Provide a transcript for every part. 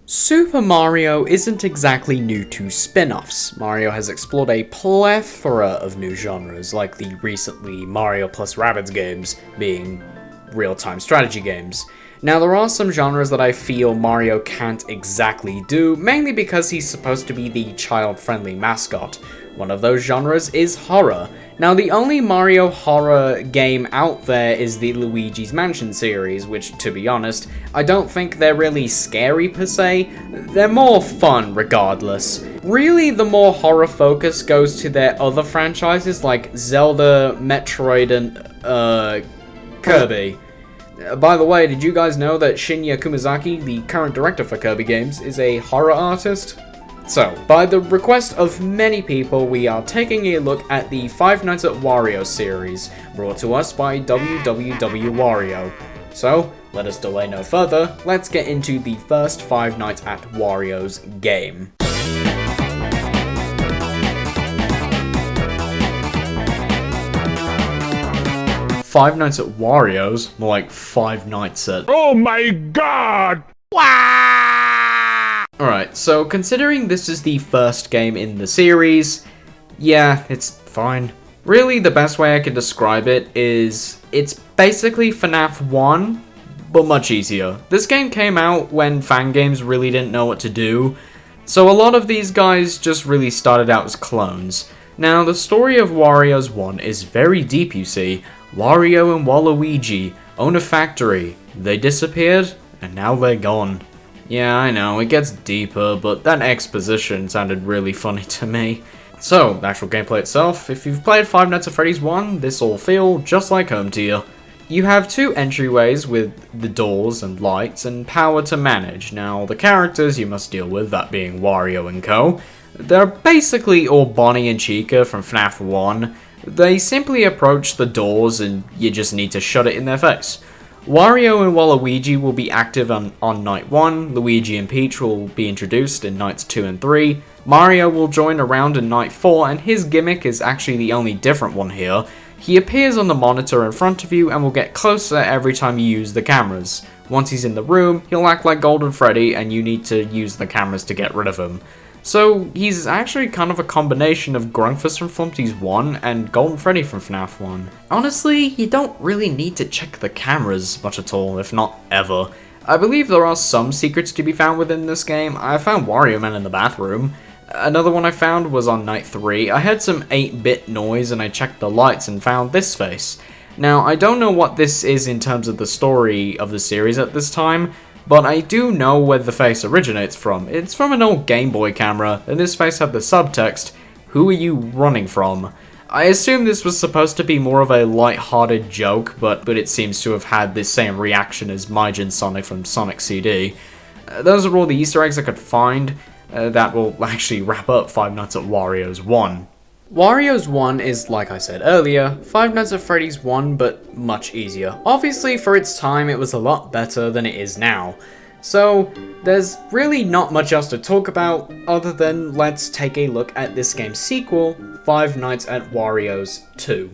Super Mario isn't exactly new to spin-offs. Mario has explored a plethora of new genres, like the recently Mario plus Rabbids games being real-time strategy games. Now, there are some genres that I feel Mario can't exactly do, mainly because he's supposed to be the child-friendly mascot. One of those genres is horror. Now, the only Mario horror game out there is the Luigi's Mansion series, which, to be honest, I don't think they're really scary per se. They're more fun regardless. Really, the more horror focus goes to their other franchises like Zelda, Metroid, and, Kirby. By the way, did you guys know that Shinya Kumizaki, the current director for Kirby games, is a horror artist? So, by the request of many people, we are taking a look at the Five Nights at Wario series, brought to us by Wario. So, let us delay no further, let's get into the first Five Nights at Wario's game. Five Nights at Wario's? More like Five Nights at... Oh my god! Alright, so considering this is the first game in the series, yeah, it's fine. Really, the best way I can describe it is, it's basically FNAF 1, but much easier. This game came out when fan games really didn't know what to do, so a lot of these guys just really started out as clones. Now, the story of Wario's 1 is very deep, you see. Wario and Waluigi own a factory. They disappeared, and now they're gone. Yeah, I know, it gets deeper, but that exposition sounded really funny to me. So, the actual gameplay itself, if you've played Five Nights at Freddy's 1, this'll feel just like home to you. You have two entryways with the doors and lights and power to manage. Now, the characters you must deal with, that being Wario and co., they're basically all Bonnie and Chica from FNAF 1. They simply approach the doors and you just need to shut it in their face. Wario and Waluigi will be active on Night 1, Luigi and Peach will be introduced in Nights 2 and 3, Mario will join around in Night 4, and his gimmick is actually the only different one here. He appears on the monitor in front of you and will get closer every time you use the cameras. Once he's in the room, he'll act like Golden Freddy and you need to use the cameras to get rid of him. So, he's actually kind of a combination of Grunkfus from Flumpty's 1 and Golden Freddy from FNAF 1. Honestly, you don't really need to check the cameras much at all, if not ever. I believe there are some secrets to be found within this game. I found Wario Man in the bathroom. Another one I found was on Night 3. I heard some 8-bit noise and I checked the lights and found this face. Now, I don't know what this is in terms of the story of the series at this time, but I do know where the face originates from. It's from an old Game Boy camera, and this face had the subtext, "Who are you running from?" I assume this was supposed to be more of a light-hearted joke, but it seems to have had the same reaction as Majin Sonic from Sonic CD. Those are all the Easter eggs I could find. That will actually wrap up Five Nights at Wario's 1. Wario's 1 is, like I said earlier, Five Nights at Freddy's 1, but much easier. Obviously, for its time, it was a lot better than it is now. So, there's really not much else to talk about, other than let's take a look at this game's sequel, Five Nights at Wario's 2.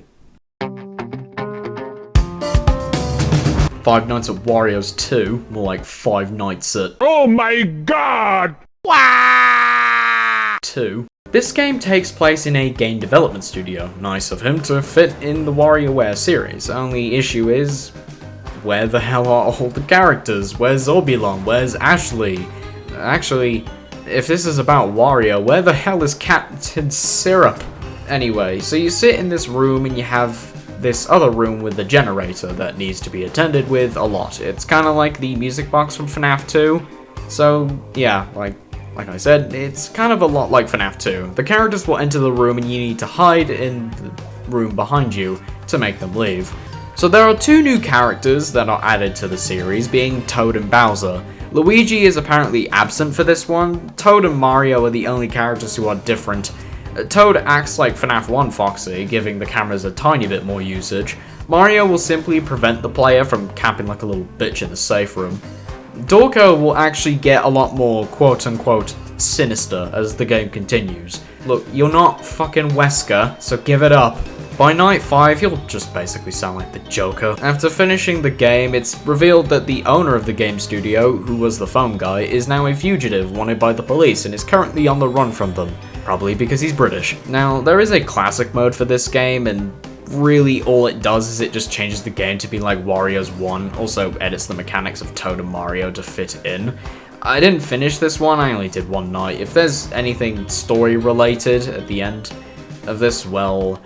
Five Nights at Wario's 2, more like Five Nights at... Oh my god! 2. This game takes place in a game development studio. Nice of him to fit in the WarioWare series. Only issue is, where the hell are all the characters? Where's Orbulon? Where's Ashley? Actually, if this is about Wario, where the hell is Captain Syrup? Anyway, so you sit in this room and you have this other room with the generator that needs to be attended with a lot. It's kind of like the music box from FNAF 2. So, yeah, like I said, it's kind of a lot like FNAF 2. The characters will enter the room and you need to hide in the room behind you to make them leave. So there are two new characters that are added to the series, being Toad and Bowser. Luigi is apparently absent for this one. Toad and Mario are the only characters who are different. Toad acts like FNAF 1 Foxy, giving the cameras a tiny bit more usage. Mario will simply prevent the player from camping like a little bitch in the safe room. Dorko will actually get a lot more quote-unquote sinister as the game continues. Look, you're not fucking Wesker, so give it up. By night 5, he'll just basically sound like the Joker. After finishing the game, it's revealed that the owner of the game studio, who was the phone guy, is now a fugitive wanted by the police and is currently on the run from them. Probably because he's British. Now, there is a classic mode for this game, and really all it does is it just changes the game to be like Wario's 1, also edits the mechanics of Toad and Mario to fit in. I didn't finish this one, I only did one night. If there's anything story related at the end of this, well,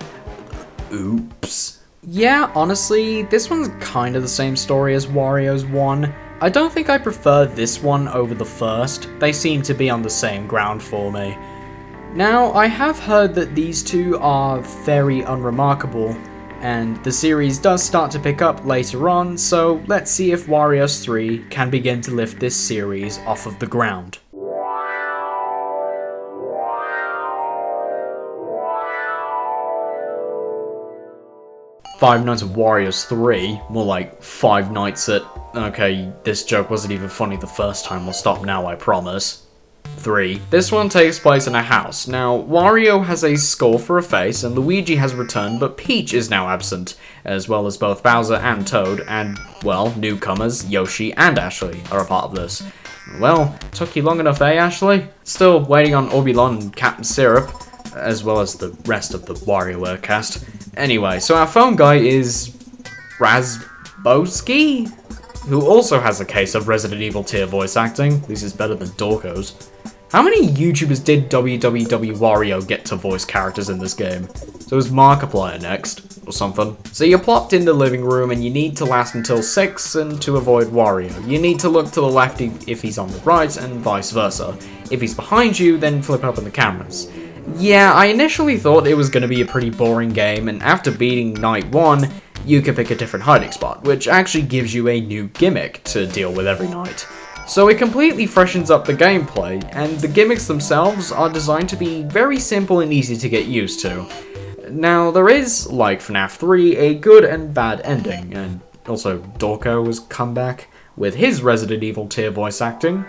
oops. Yeah, honestly, this one's kind of the same story as Wario's 1. I don't think I prefer this one over the first. They seem to be on the same ground for me. Now, I have heard that these two are very unremarkable, and the series does start to pick up later on, so let's see if Wario's 3 can begin to lift this series off of the ground. Five Nights at Wario's 3, more like 5 nights at... Okay, this joke wasn't even funny the first time, I'll stop now, I promise. 3. This one takes place in a house. Now, Wario has a skull for a face, and Luigi has returned, but Peach is now absent, as well as both Bowser and Toad, and, well, newcomers, Yoshi and Ashley, are a part of this. Well, took you long enough, eh, Ashley? Still waiting on Orbulon and Captain Syrup, as well as the rest of the WarioWare cast. Anyway, so our phone guy is... Razbowski? Who also has a case of Resident Evil tier voice acting. This is better than Dorko's. How many YouTubers did www Wario get to voice characters in this game? So is Markiplier next, or something? So you're plopped in the living room and you need to last until 6 and to avoid Wario. You need to look to the left if he's on the right and vice versa. If he's behind you, then flip open the cameras. Yeah, I initially thought it was going to be a pretty boring game, and after beating night 1, you can pick a different hiding spot, which actually gives you a new gimmick to deal with every night. So it completely freshens up the gameplay, and the gimmicks themselves are designed to be very simple and easy to get used to. Now, there is, like FNAF 3, a good and bad ending, and also Dorko has come back with his Resident Evil tier voice acting.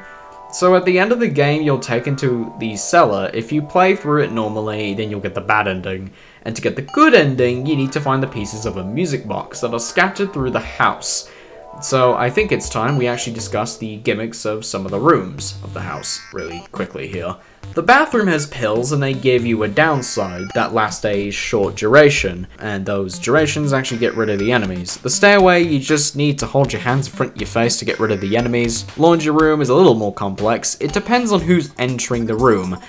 So at the end of the game, you're taken to the cellar. If you play through it normally, then you'll get the bad ending. And to get the good ending, you need to find the pieces of a music box that are scattered through the house. So I think it's time we actually discuss the gimmicks of some of the rooms of the house really quickly here. The bathroom has pills and they give you a downside that last a short duration, and those durations actually get rid of the enemies. The stairway, you just need to hold your hands in front of your face to get rid of the enemies. Laundry room is a little more complex. It depends on who's entering the room.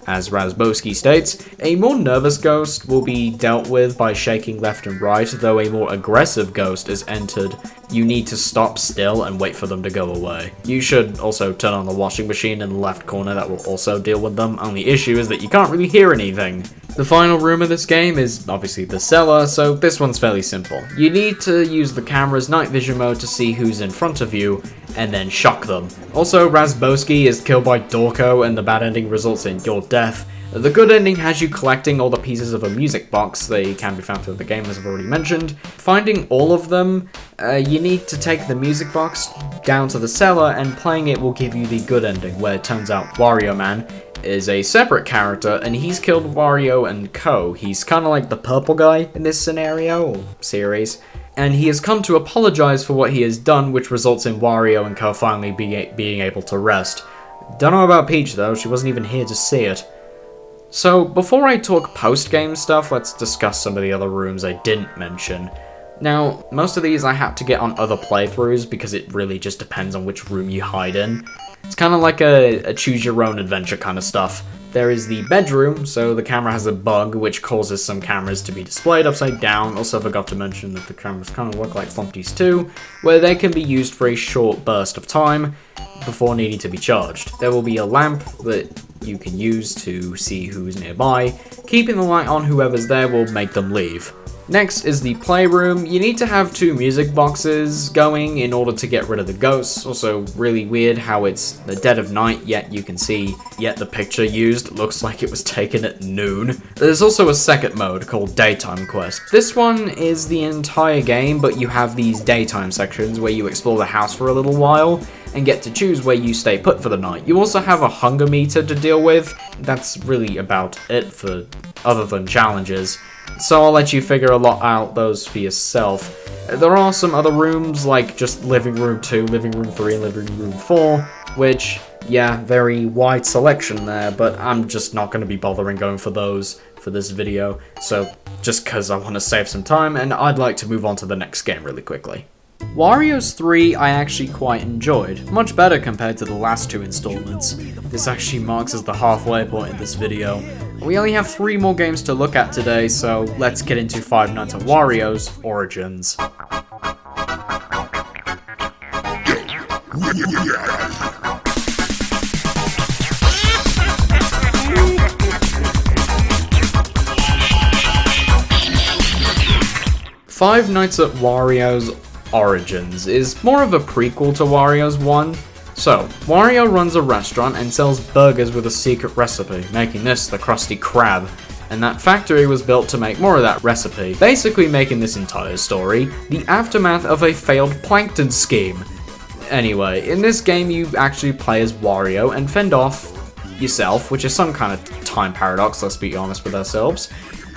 As Razbowski states, a more nervous ghost will be dealt with by shaking left and right, though a more aggressive ghost is entered. You need to stop still and wait for them to go away. You should also turn on the washing machine in the left corner, that will also deal with them. Only issue is that you can't really hear anything. The final room of this game is obviously the cellar, so this one's fairly simple. You need to use the camera's night vision mode to see who's in front of you, and then shock them. Also, Razbowski is killed by Dorko, and the bad ending results in your death. The good ending has you collecting all the pieces of a music box. They can be found throughout the game, as I've already mentioned. Finding all of them, you need to take the music box down to the cellar, and playing it will give you the good ending, where it turns out Wario Man is a separate character, and he's killed Wario and Co. He's kind of like the purple guy in this scenario, or series. And he has come to apologize for what he has done, which results in Wario and Co. finally being able to rest. Don't know about Peach though, she wasn't even here to see it. So, before I talk post-game stuff, let's discuss some of the other rooms I didn't mention. Now, most of these I had to get on other playthroughs because it really just depends on which room you hide in. It's kind of like a choose-your-own-adventure kind of stuff. There is the bedroom, so the camera has a bug which causes some cameras to be displayed upside down. Also forgot to mention that the cameras kind of look like Flumpty's too, where they can be used for a short burst of time before needing to be charged. There will be a lamp that you can use to see who's nearby. Keeping the light on whoever's there will make them leave. Next is the playroom. You need to have 2 music boxes going in order to get rid of the ghosts. Also really weird how it's the dead of night, yet you can see, yet the picture used looks like it was taken at noon. There's also a second mode called Daytime Quest. This one is the entire game, but you have these daytime sections where you explore the house for a little while and get to choose where you stay put for the night. You also have a hunger meter to deal with. That's really about it for other than challenges. so I'll let you figure a lot out those for yourself. There are some other rooms, like just living room 2, living room 3, and living room 4, which, yeah, very wide selection there, but I'm just not going to be bothering going for those for this video, so just because I want to save some time, and I'd like to move on to the next game really quickly. Wario's 3 I actually quite enjoyed, much better compared to the last 2 installments. This actually marks as the halfway point in this video. We only have 3 more games to look at today, so let's get into Five Nights at Wario's Origins. Five Nights at Wario's Origins is more of a prequel to Wario's 1. So, Wario runs a restaurant and sells burgers with a secret recipe, making this the Krusty Krab, and that factory was built to make more of that recipe, basically making this entire story the aftermath of a failed plankton scheme. Anyway, in this game you actually play as Wario and fend off yourself, which is some kind of time paradox, let's be honest with ourselves.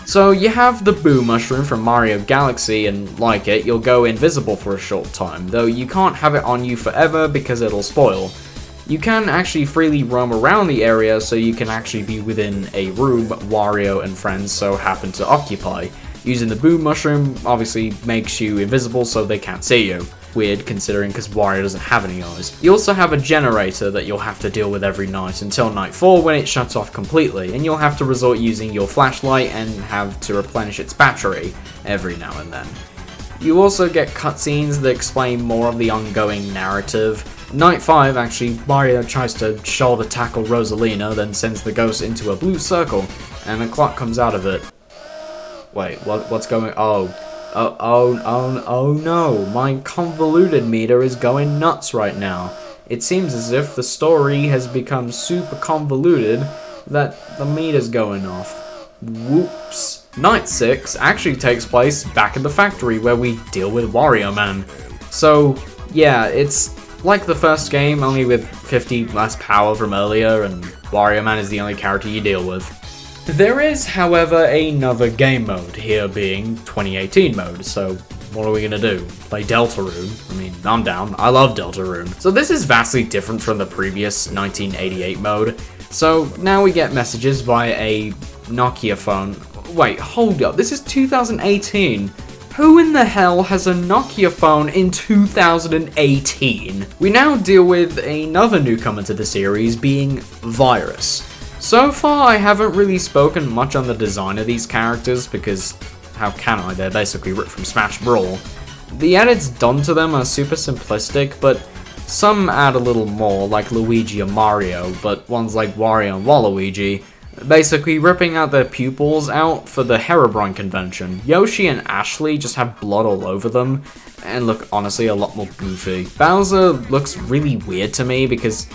So you have the Boo Mushroom from Mario Galaxy, and like it, you'll go invisible for a short time, though you can't have it on you forever because it'll spoil. You can actually freely roam around the area, so you can actually be within a room Wario and friends so happen to occupy. Using the Boo Mushroom obviously makes you invisible so they can't see you. Weird considering because Wario doesn't have any eyes. You also have a generator that you'll have to deal with every night until nightfall when it shuts off completely, and you'll have to resort using your flashlight and have to replenish its battery every now and then. You also get cutscenes that explain more of the ongoing narrative. Night 5, actually, Wario tries to shoulder tackle Rosalina, then sends the ghost into a blue circle, and a clock comes out of it. Wait, what's going on? Oh no, my convoluted meter is going nuts right now. It seems as if the story has become super convoluted that the meter's going off. Whoops. Night 6 actually takes place back in the factory where we deal with Wario Man. So, yeah, it's like the first game, only with 50 less power from earlier, and Wario Man is the only character you deal with. There is, however, another game mode, here being 2018 mode, so what are we gonna do? Play Deltarune? I mean, I'm down, I love Deltarune. So this is vastly different from the previous 1988 mode, so now we get messages via a Nokia phone. Wait, hold up, this is 2018. Who in the hell has a Nokia phone in 2018? We now deal with another newcomer to the series, being Virus. So far, I haven't really spoken much on the design of these characters, because how can I? They're basically ripped from Smash Brawl. The edits done to them are super simplistic, but some add a little more, like Luigi and Mario, but ones like Wario and Waluigi, basically ripping out their pupils out for the Herobrine convention. Yoshi and Ashley just have blood all over them, and look honestly a lot more goofy. Bowser looks really weird to me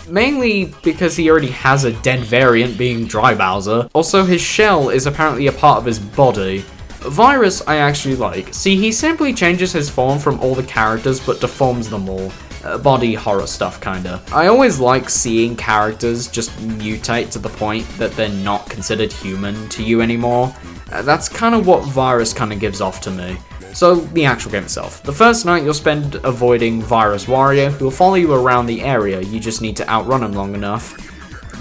mainly because he already has a dead variant being Dry Bowser. Also, his shell is apparently a part of his body. Virus I actually like. See, he simply changes his form from all the characters but deforms them all. Body horror stuff, kinda. I always like seeing characters just mutate to the point that they're not considered human to you anymore. That's kind of what Virus kind of gives off to me. So, the actual game itself. The first night you'll spend avoiding Virus Wario, who will follow you around the area. You just need to outrun him long enough.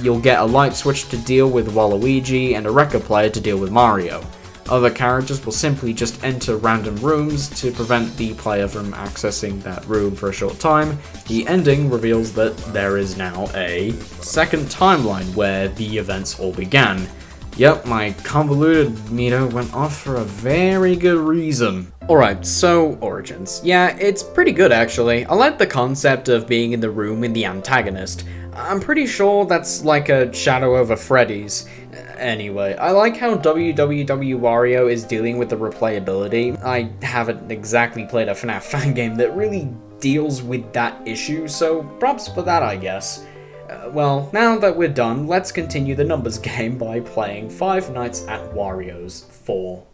You'll get a light switch to deal with Waluigi and a record player to deal with Mario. Other characters will simply just enter random rooms to prevent the player from accessing that room for a short time. The ending reveals that there is now a second timeline where the events all began. Yep, my convoluted meter went off for a very good reason. Alright, so Origins. Yeah, it's pretty good actually. I like the concept of being in the room with the antagonist. I'm pretty sure that's like a shadow over Freddy's. Anyway, I like how WWW Wario is dealing with the replayability. I haven't exactly played a FNAF fan game that really deals with that issue, so props for that, I guess. Well, now that we're done, let's continue the numbers game by playing Five Nights at Wario's 4.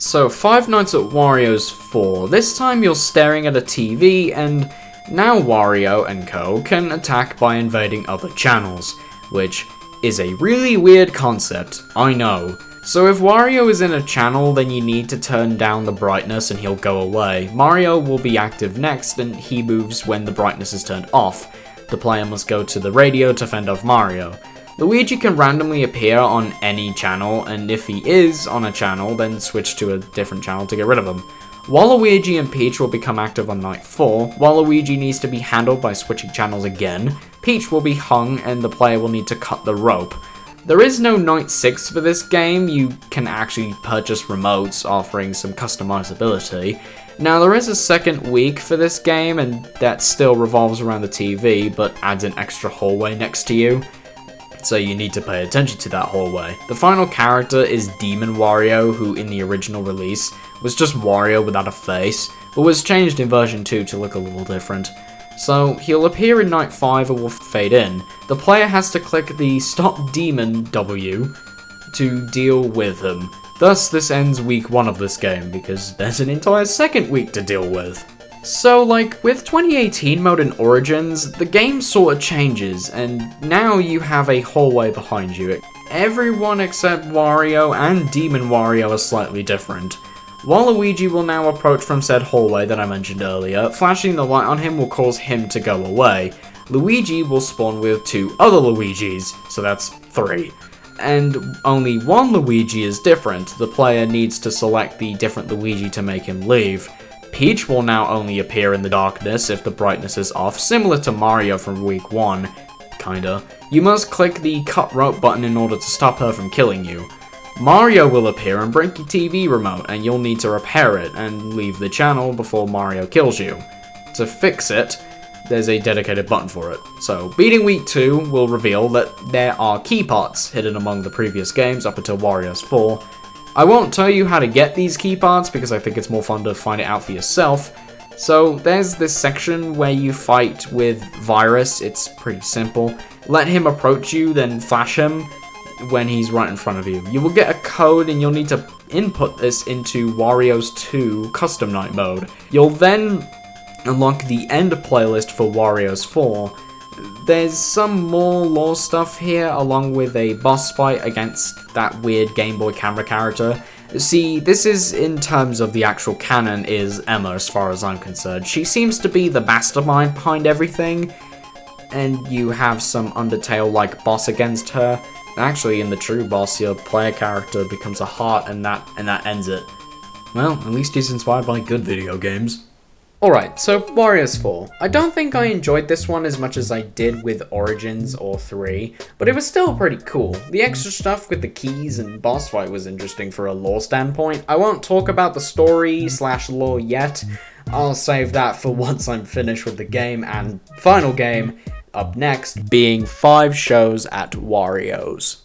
So, Five Nights at Wario's 4. This time you're staring at a TV, and Now Wario and co can attack by invading other channels, which is a really weird concept, I know. So if Wario is in a channel, then you need to turn down the brightness and he'll go away. Mario will be active next and he moves when the brightness is turned off. The player must go to the radio to fend off Mario. Luigi can randomly appear on any channel, and if he is on a channel, then switch to a different channel to get rid of him. Waluigi and Peach will become active on night 4. Waluigi needs to be handled by switching channels again. Peach will be hung and the player will need to cut the rope. There is no night 6 for this game. You can actually purchase remotes offering some customizability. Now there is a second week for this game and that still revolves around the TV but adds an extra hallway next to you. So you need to pay attention to that hallway. The final character is Demon Wario, who in the original release was just Wario without a face, but was changed in version 2 to look a little different. So he'll appear in night 5 and will fade in. The player has to click the Stop Demon W to deal with him. Thus this ends week 1 of this game, because there's an entire second week to deal with. So, like, with 2018 mode in Origins, the game sort of changes, and now you have a hallway behind you. Everyone except Wario and Demon Wario are slightly different. Waluigi will now approach from said hallway that I mentioned earlier. Flashing the light on him will cause him to go away. Luigi will spawn with 2 other Luigis, so that's 3. And only one Luigi is different. The player needs to select the different Luigi to make him leave. Peach will now only appear in the darkness if the brightness is off, similar to Mario from week 1, kinda. You must click the cut rope button in order to stop her from killing you. Mario will appear and break your TV remote, and you'll need to repair it and leave the channel before Mario kills you. To fix it, there's a dedicated button for it. So, beating week 2 will reveal that there are key parts hidden among the previous games up until Wario's 4. I won't tell you how to get these key parts because I think it's more fun to find it out for yourself. So there's this section where you fight with Virus. It's pretty simple. Let him approach you, then flash him when he's right in front of you. You will get a code and you'll need to input this into Wario's 2 custom night mode. You'll then unlock the end playlist for Wario's 4. There's some more lore stuff here, along with a boss fight against that weird Game Boy camera character. See, this is in terms of the actual canon is Emma as far as I'm concerned. She seems to be the mastermind behind everything, and you have some Undertale-like boss against her. Actually, in the true boss, your player character becomes a heart and that ends it. Well, at least he's inspired by good video games. Alright, so Wario's 4. I don't think I enjoyed this one as much as I did with Origins or 3, but it was still pretty cool. The extra stuff with the keys and boss fight was interesting for a lore standpoint. I won't talk about the story/lore yet. I'll save that for once I'm finished with the game, and final game up next being 5 shows at Wario's.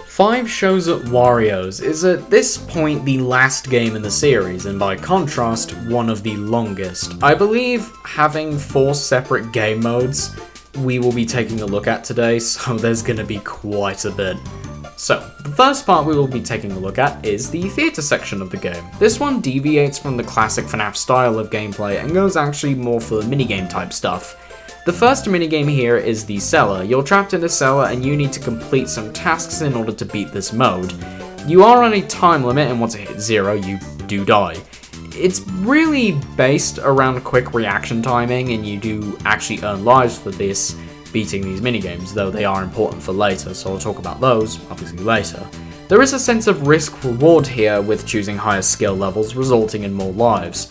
5 Shows at Wario's is at this point the last game in the series, and by contrast, one of the longest. I believe having 4 separate game modes we will be taking a look at today, so there's gonna be quite a bit. So, the first part we will be taking a look at is the theatre section of the game. This one deviates from the classic FNAF style of gameplay and goes actually more for minigame type stuff. The first minigame here is the cellar. You're trapped in a cellar and you need to complete some tasks in order to beat this mode. You are on a time limit and once it hits 0, you do die. It's really based around quick reaction timing and you do actually earn lives for this, beating these minigames, though they are important for later, so I'll talk about those, obviously, later. There is a sense of risk-reward here with choosing higher skill levels, resulting in more lives.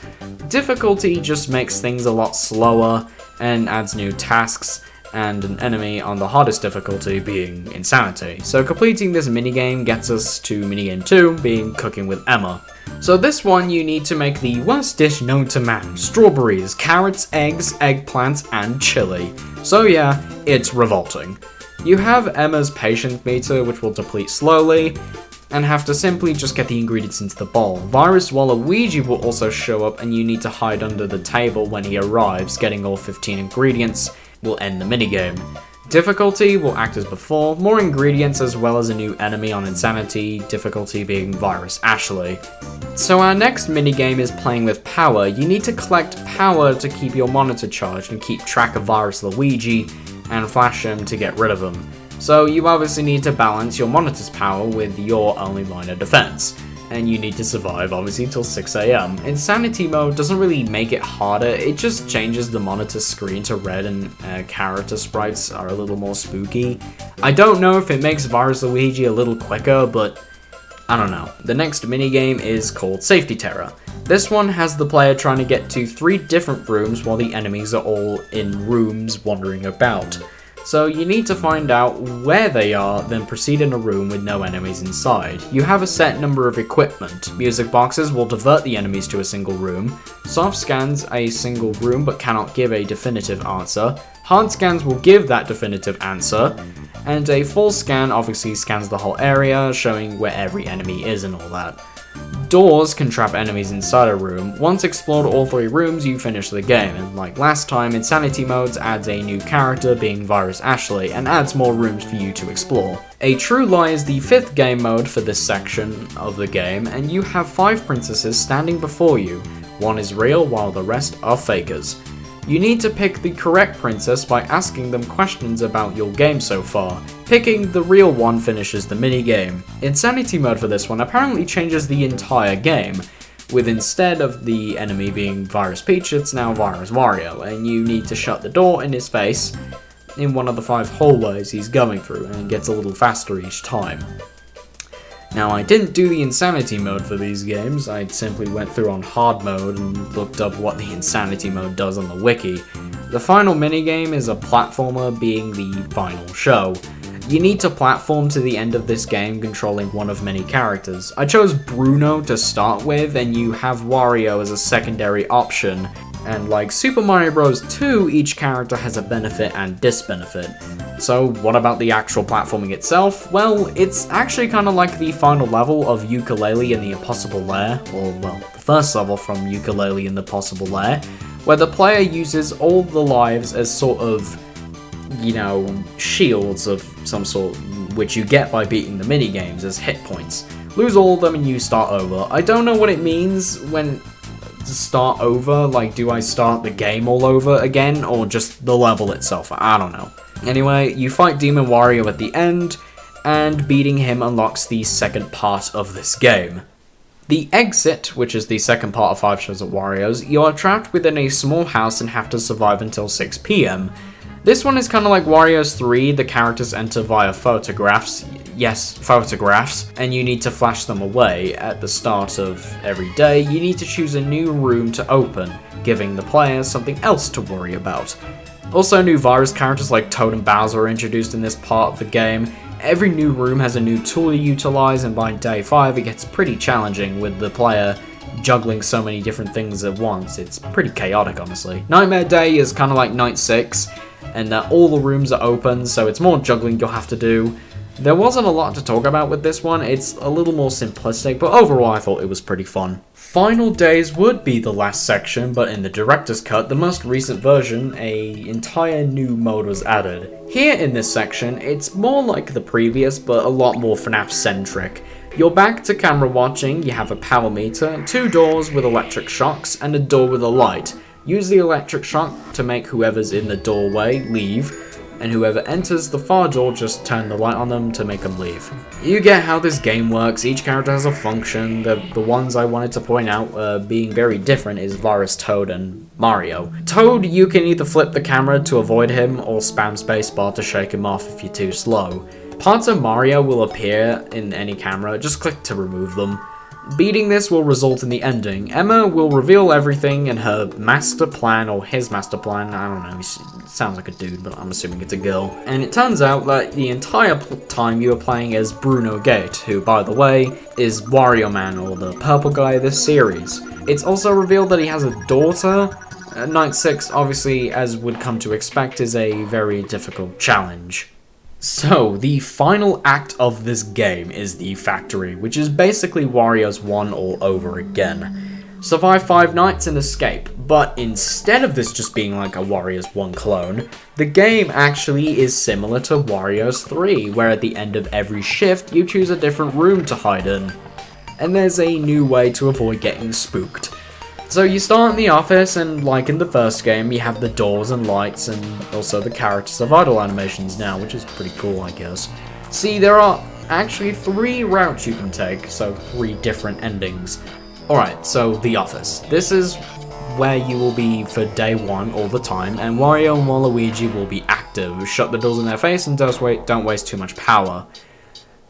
Difficulty just makes things a lot slower, and adds new tasks, and an enemy on the hardest difficulty being Insanity. So completing this minigame gets us to minigame 2, being Cooking with Emma. So this one you need to make the worst dish known to man: strawberries, carrots, eggs, eggplants, and chili. So yeah, it's revolting. You have Emma's patience meter, which will deplete slowly, and have to simply just get the ingredients into the bowl. Virus Waluigi will also show up and you need to hide under the table when he arrives. Getting all 15 ingredients will end the minigame. Difficulty will act as before, more ingredients as well as a new enemy on Insanity, difficulty being Virus Ashley. So our next minigame is playing with power. You need to collect power to keep your monitor charged and keep track of Virus Luigi and flash him to get rid of him. So you obviously need to balance your monitor's power with your only line of defense. And you need to survive obviously till 6 AM. Insanity mode doesn't really make it harder, it just changes the monitor screen to red and character sprites are a little more spooky. I don't know if it makes Virus Luigi a little quicker, but I don't know. The next minigame is called Safety Terror. This one has the player trying to get to 3 different rooms while the enemies are all in rooms wandering about. So you need to find out where they are, then proceed in a room with no enemies inside. You have a set number of equipment. Music boxes will divert the enemies to a single room. Soft scans a single room but cannot give a definitive answer. Hard scans will give that definitive answer. And a full scan obviously scans the whole area, showing where every enemy is and all that. Doors can trap enemies inside a room. Once explored all 3 rooms, you finish the game, and like last time, Insanity Modes adds a new character, being Virus Ashley, and adds more rooms for you to explore. A True Lie is the 5th game mode for this section of the game, and you have 5 princesses standing before you. 1 is real, while the rest are fakers. You need to pick the correct princess by asking them questions about your game so far. Picking the real one finishes the minigame. Insanity mode for this one apparently changes the entire game, with instead of the enemy being Virus Peach, it's now Virus Wario, and you need to shut the door in his face in one of the 5 hallways he's going through, and it gets a little faster each time. Now, I didn't do the Insanity mode for these games, I simply went through on hard mode and looked up what the Insanity mode does on the wiki. The final minigame is a platformer, being the final show. You need to platform to the end of this game controlling one of many characters. I chose Bruno to start with, and you have Wario as a secondary option. And like Super Mario Bros. 2, each character has a benefit and disbenefit. So what about the actual platforming itself? Well, it's actually kind of like the final level of Yooka-Laylee in the Impossible Lair, or well, the first level from Yooka-Laylee in the Impossible Lair, where the player uses all the lives as sort of, you know, shields of some sort, which you get by beating the minigames as hit points. Lose all of them and you start over. I don't know what it means when to start over, like do I start the game all over again or just the level itself, I don't know. Anyway, you fight Demon Wario at the end, and beating him unlocks the second part of this game. The exit, which is the second part of 5 shows at Wario's, you are trapped within a small house and have to survive until 6 PM. This one is kind of like Wario's 3, the characters enter via photographs, yes, photographs, and you need to flash them away. At the start of every day, you need to choose a new room to open, giving the player something else to worry about. Also, new virus characters like Toad and Bowser are introduced in this part of the game. Every new room has a new tool to utilize, and by day 5 it gets pretty challenging with the player juggling so many different things at once. It's pretty chaotic, honestly. Nightmare Day is kind of like Night 6, and all the rooms are open, so it's more juggling you'll have to do. There wasn't a lot to talk about with this one, it's a little more simplistic, but overall I thought it was pretty fun. Final Days would be the last section, but in the director's cut, the most recent version, an entire new mode was added. Here in this section, it's more like the previous, but a lot more FNAF-centric. You're back to camera watching, you have a power meter, 2 doors with electric shocks, and a door with a light. Use the electric shock to make whoever's in the doorway leave, and whoever enters the far door, just turn the light on them to make them leave. You get how this game works, each character has a function. The ones I wanted to point out being very different is Virus Toad and Mario. Toad, you can either flip the camera to avoid him, or spam spacebar to shake him off if you're too slow. Parts of Mario will appear in any camera, just click to remove them. Beating this will result in the ending. Emma will reveal everything in her master plan, or his master plan, I don't know, he sounds like a dude, but I'm assuming it's a girl. And it turns out that the entire time you are playing as Bruno Gate, who, by the way, is Wario Man, or the purple guy of this series. It's also revealed that he has a daughter. Night 6, obviously, as would come to expect, is a very difficult challenge. So, the final act of this game is the factory, which is basically Wario's 1 all over again. survive 5 nights and escape. But instead of this just being like a Wario's 1 clone, the game actually is similar to Wario's 3, where at the end of every shift you choose a different room to hide in. And there's a new way to avoid getting spooked. So you start in the office, and like in the first game, you have the doors and lights, and also the characters of idle animations now, which is pretty cool, I guess. See, there are actually 3 routes you can take, so 3 different endings. Alright, so the office. This is where you will be for day 1 all the time, and Wario and Waluigi will be active. Shut the doors in their face and don't waste too much power.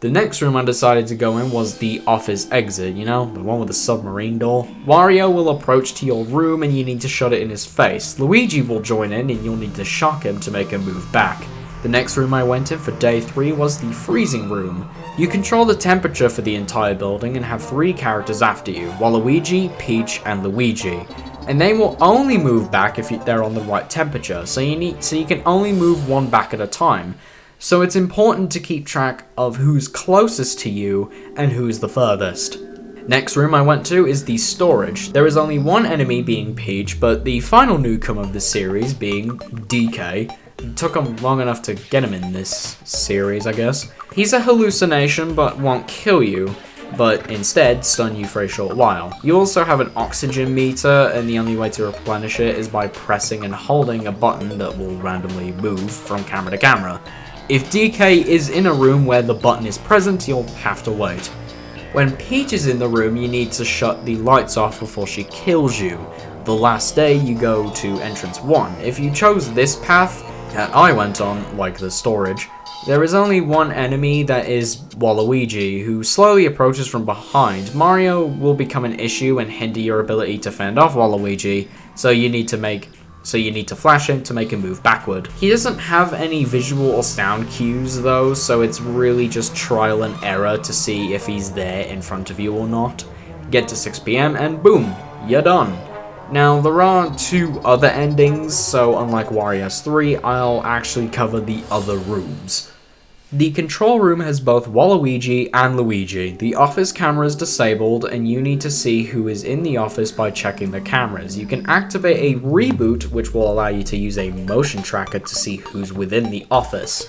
The next room I decided to go in was the office exit, you know, the one with the submarine door. Wario will approach to your room and you need to shut it in his face. Luigi will join in and you'll need to shock him to make him move back. The next room I went in for day 3 was the freezing room. You control the temperature for the entire building and have 3 characters after you, Waluigi, Peach, and Luigi. And they will only move back if they're on the right temperature, so you can only move 1 back at a time. So it's important to keep track of who's closest to you and who's the furthest. Next room I went to is the storage. There is only 1 enemy being Peach, but the final newcomer of the series being DK. It took him long enough to get him in this series, I guess. He's a hallucination but won't kill you, but instead stun you for a short while. You also have an oxygen meter, and the only way to replenish it is by pressing and holding a button that will randomly move from camera to camera. If DK is in a room where the button is present, you'll have to wait. When Peach is in the room, you need to shut the lights off before she kills you. The last day, you go to entrance 1. If you chose this path that I went on, like the storage, there is only 1 enemy, that is Waluigi, who slowly approaches from behind. Mario will become an issue and hinder your ability to fend off Waluigi, so you need to flash him to make him move backward. He doesn't have any visual or sound cues though, so it's really just trial and error to see if he's there in front of you or not. Get to 6 PM and boom, you're done. Now, there are 2 other endings, so unlike Wario's 3, I'll actually cover the other rooms. The control room has both Waluigi and Luigi. The office camera is disabled and you need to see who is in the office by checking the cameras. You can activate a reboot, which will allow you to use a motion tracker to see who's within the office.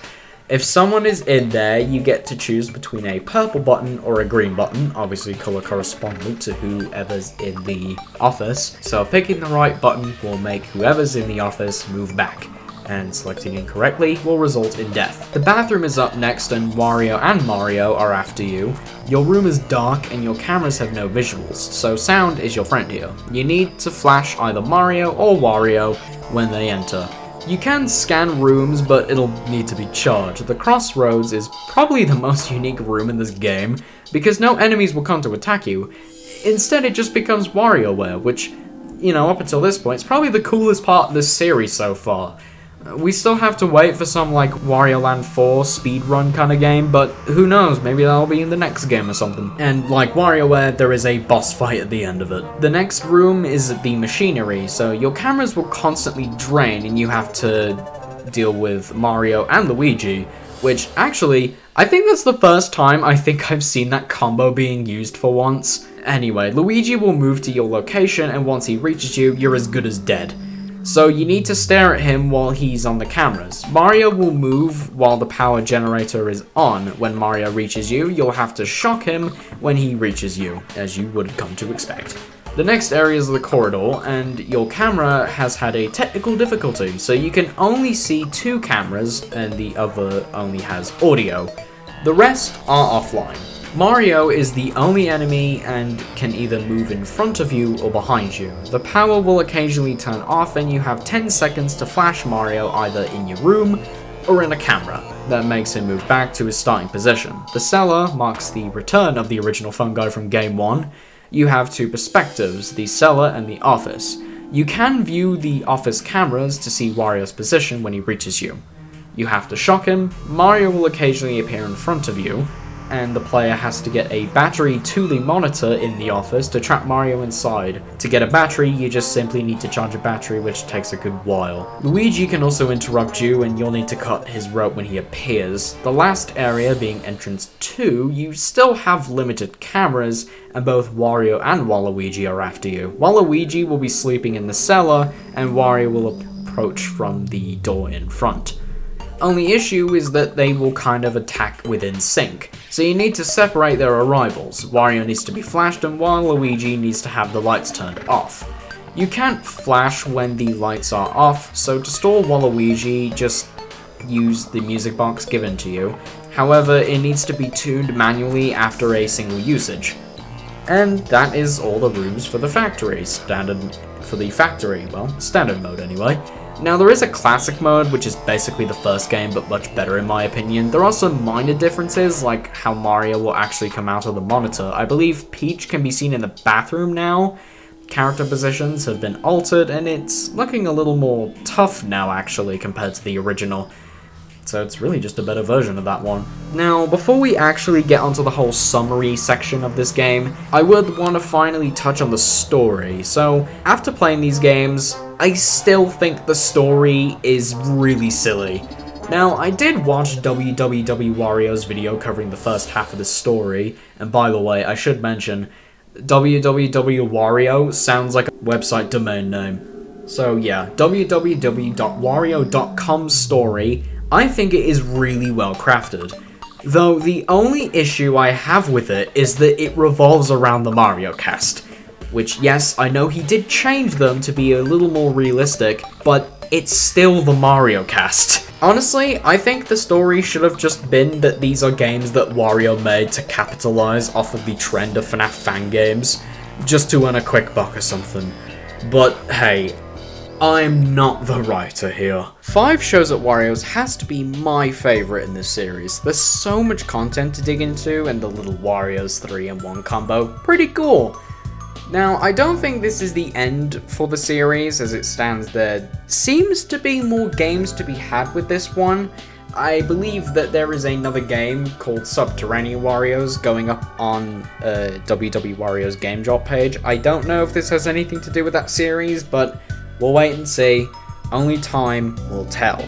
If someone is in there, you get to choose between a purple button or a green button, obviously color correspondent to whoever's in the office. So picking the right button will make whoever's in the office move back, and selecting incorrectly will result in death. The bathroom is up next and Wario and Mario are after you. Your room is dark and your cameras have no visuals, so sound is your friend here. You need to flash either Mario or Wario when they enter. You can scan rooms, but it'll need to be charged. The Crossroads is probably the most unique room in this game, because no enemies will come to attack you. Instead, it just becomes WarioWare, which, you know, up until this point, is probably the coolest part of this series so far. We still have to wait for some, like, Wario Land 4 speedrun kind of game, but who knows, maybe that'll be in the next game or something. And like WarioWare, there is a boss fight at the end of it. The next room is the machinery, so your cameras will constantly drain and you have to deal with Mario and Luigi, which actually, I think that's the first time I think I've seen that combo being used for once. Anyway, Luigi will move to your location, and once he reaches you, you're as good as dead. So you need to stare at him while he's on the cameras. Mario will move while the power generator is on. When Mario reaches you, you'll have to shock him when he reaches you, as you would come to expect. The next area is the corridor, and your camera has had a technical difficulty, so you can only see 2 cameras, and the other only has audio. The rest are offline. Mario is the only enemy and can either move in front of you or behind you. The power will occasionally turn off and you have 10 seconds to flash Mario either in your room or in a camera. That makes him move back to his starting position. The cellar marks the return of the original fungi from Game 1. You have 2 perspectives, the cellar and the office. You can view the office cameras to see Wario's position when he reaches you. You have to shock him. Mario will occasionally appear in front of you. and the player has to get a battery to the monitor in the office to trap Mario inside. To get a battery, you just simply need to charge a battery, which takes a good while. Luigi can also interrupt you, and you'll need to cut his rope when he appears. The last area, being entrance 2, you still have limited cameras, and both Wario and Waluigi are after you. Waluigi will be sleeping in the cellar, and Wario will approach from the door in front. Only issue is that they will kind of attack within sync, so you need to separate their arrivals. Wario needs to be flashed and Waluigi needs to have the lights turned off. You can't flash when the lights are off, so to stall Waluigi, just use the music box given to you. However, it needs to be tuned manually after a single usage. And that is all the rooms for the factory. Standard mode anyway. Now there is a classic mode, which is basically the first game, but much better in my opinion. There are some minor differences, like how Mario will actually come out of the monitor. I believe Peach can be seen in the bathroom now. Character positions have been altered, and it's looking a little more tough now actually compared to the original. So it's really just a better version of that one. Now, before we actually get onto the whole summary section of this game, I would want to finally touch on the story. So, after playing these games, I still think the story is really silly. Now, I did watch www Wario's video covering the first half of the story, and by the way, I should mention, www Wario sounds like a website domain name. So yeah, www.wario.com story, I think it is really well crafted. Though the only issue I have with it is that it revolves around the Mario cast. Which, yes, I know he did change them to be a little more realistic, but it's still the Mario cast. Honestly, I think the story should have just been that these are games that Wario made to capitalize off of the trend of FNAF fan games, just to earn a quick buck or something. But hey, I'm not the writer here. 5 Shows at Wario's has to be my favourite in this series. There's so much content to dig into, and the little Wario's 3-in-1 combo, pretty cool. Now, I don't think this is the end for the series. As it stands, there seems to be more games to be had with this one. I believe that there is another game called Subterranean Warios going up on WW Wario's Game Drop page. I don't know if this has anything to do with that series, but we'll wait and see. Only time will tell.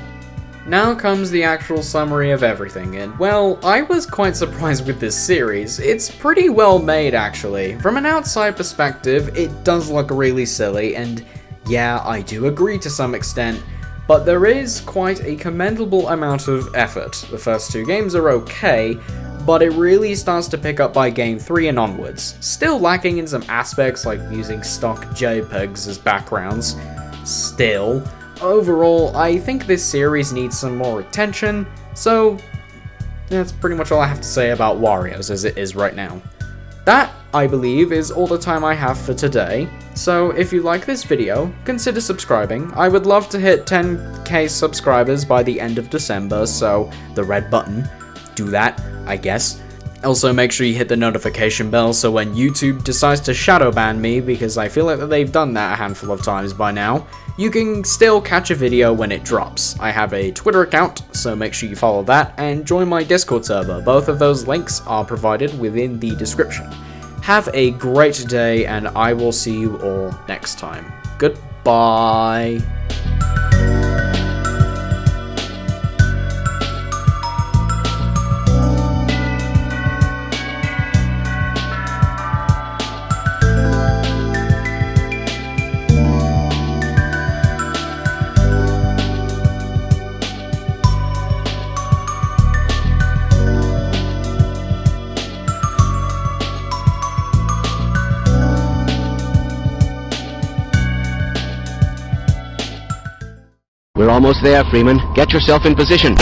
Now comes the actual summary of everything, and well, I was quite surprised with this series. It's pretty well made actually. From an outside perspective, it does look really silly, and yeah, I do agree to some extent, but there is quite a commendable amount of effort. The first 2 games are okay, but it really starts to pick up by game 3 and onwards. Still lacking in some aspects like using stock JPEGs as backgrounds. Still, overall, I think this series needs some more attention, so that's pretty much all I have to say about Wario's as it is right now. That, I believe, is all the time I have for today, so if you like this video, consider subscribing. I would love to hit 10k subscribers by the end of December, so the red button, do that, I guess. Also, make sure you hit the notification bell so when YouTube decides to shadow ban me, because I feel like they've done that a handful of times by now, you can still catch a video when it drops. I have a Twitter account, so make sure you follow that, and join my Discord server. Both of those links are provided within the description. Have a great day, and I will see you all next time. Goodbye. We're almost there, Freeman. Get yourself in position.